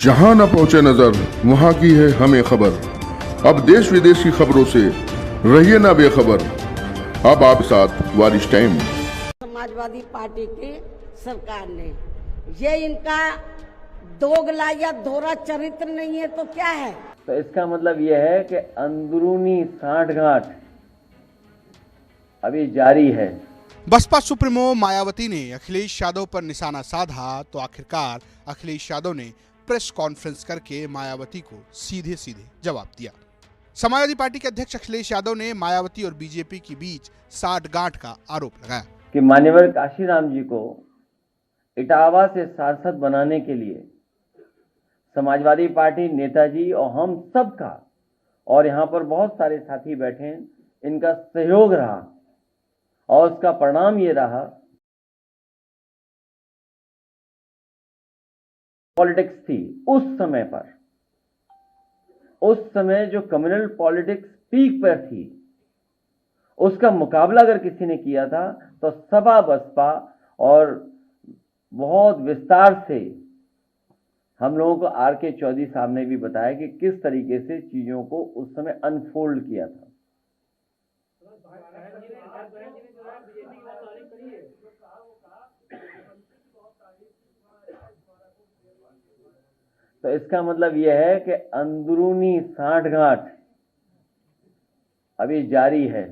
जहां न पहुंचे नजर वहां की है हमें खबर। अब देश विदेश की खबरों से रहिए ना बेखबर। अब आप साथ वारिश टाइम। समाजवादी पार्टी की सरकार ने ये इनका दोगला या दोहरा चरित्र नहीं है तो क्या है? तो इसका मतलब यह है कि अंदरूनी सांठगांठ अभी जारी है। बसपा सुप्रीमो मायावती ने अखिलेश यादव पर निशाना साधा तो आखिरकार अखिलेश यादव ने प्रेस कॉन्फ्रेंस करके मायावती को सीधे सीधे जवाब दिया। समाजवादी पार्टी के अध्यक्ष अखिलेश यादव ने मायावती और बीजेपी के बीच साठगांठ का आरोप लगाया कि मान्यवर काशीराम जी को इटावा से सांसद बनाने के लिए समाजवादी पार्टी, नेताजी और हम सब का, और यहाँ पर बहुत सारे साथी बैठे हैं, इनका सहयोग रहा और उसका परिणाम ये रहा। पॉलिटिक्स थी उस समय पर, उस समय जो कम्युनल पॉलिटिक्स पीक पर थी, उसका मुकाबला अगर किसी ने किया था तो सपा बसपा, और बहुत विस्तार से हम लोगों को आर.के. चौधरी साहब ने भी बताया कि किस तरीके से चीजों को उस समय अनफोल्ड किया था। तो इसका मतलब यह है कि अंदरूनी सांठगांठ अभी जारी है।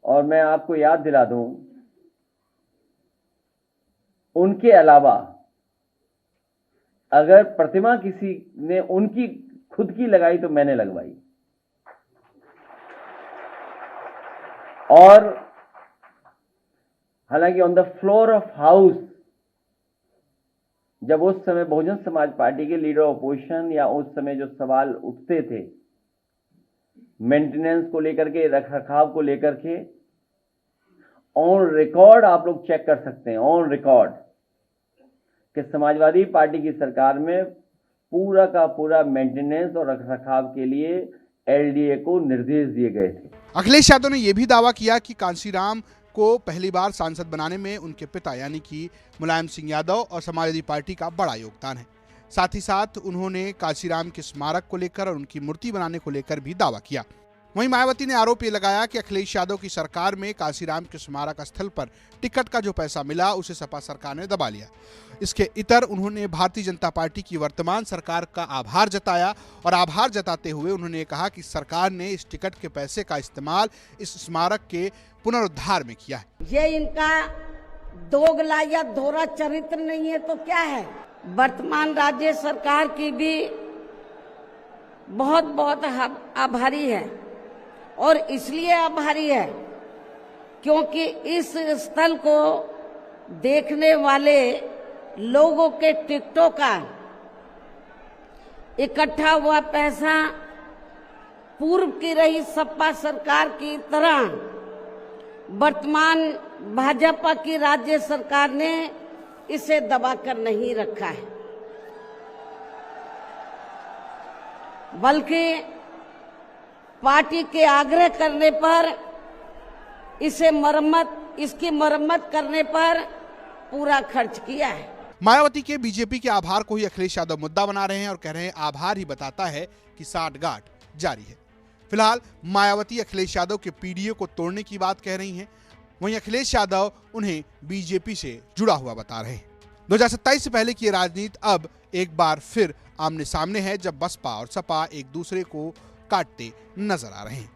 और मैं आपको याद दिला दूं, उनके अलावा अगर प्रतिमा किसी ने उनकी खुद की लगाई तो मैंने लगवाई। और हालांकि on the floor of house, जब उस समय बहुजन समाज पार्टी के लीडर ऑपोजिशन या उस समय जो सवाल उठते थे मेंटेनेंस को लेकर के, रखरखाव को लेकर के, ऑन रिकॉर्ड आप लोग चेक कर सकते हैं, ऑन रिकॉर्ड, कि समाजवादी पार्टी की सरकार में पूरा का पूरा मेंटेनेंस और रखरखाव के लिए एलडीए को निर्देश दिए गए थे। अखिलेश यादव ने यह भी दावा किया कि कांशीराम को पहली बार सांसद बनाने में उनके पिता यानी कि मुलायम सिंह यादव और समाजवादी पार्टी का बड़ा योगदान है। साथ ही साथ उन्होंने कांशीराम के स्मारक को लेकर और उनकी मूर्ति बनाने को लेकर भी दावा किया। वहीं मायावती ने आरोप ये लगाया कि अखिलेश यादव की सरकार में कांशीराम के स्मारक स्थल पर टिकट का जो पैसा मिला उसे सपा सरकार ने दबा लिया। इसके इतर उन्होंने भारतीय जनता पार्टी की वर्तमान सरकार का आभार जताया और आभार जताते हुए उन्होंने कहा कि सरकार ने इस टिकट के पैसे का इस्तेमाल इस स्मारक के पुनरुद्धार में किया है। ये इनका दोगला या दोहरा चरित्र नहीं है तो क्या है? वर्तमान राज्य सरकार की भी बहुत बहुत आभारी है, और इसलिए आभारी है क्योंकि इस स्थल को देखने वाले लोगों के टिकटों का इकट्ठा हुआ पैसा पूर्व की रही सपा सरकार की तरह वर्तमान भाजपा की राज्य सरकार ने इसे दबाकर नहीं रखा है, बल्कि पार्टी के आग्रह करने पर इसकी मरम्मत करने पर पूरा खर्च किया है। मायावती के बीजेपी के आभार को ही अखिलेश यादव मुद्दा बना रहे हैं और कह रहे हैं आभार ही बताता है कि साठगांठ जारी है। फिलहाल मायावती अखिलेश यादव के पीडीए को तोड़ने की बात कह रही हैं, वहीं अखिलेश यादव उन्हें बीजेपी से जुड़ा हुआ बता रहे हैं। 2027 से पहले की राजनीति अब एक बार फिर आमने सामने है, जब बसपा और सपा एक दूसरे को काटते नजर आ रहे हैं।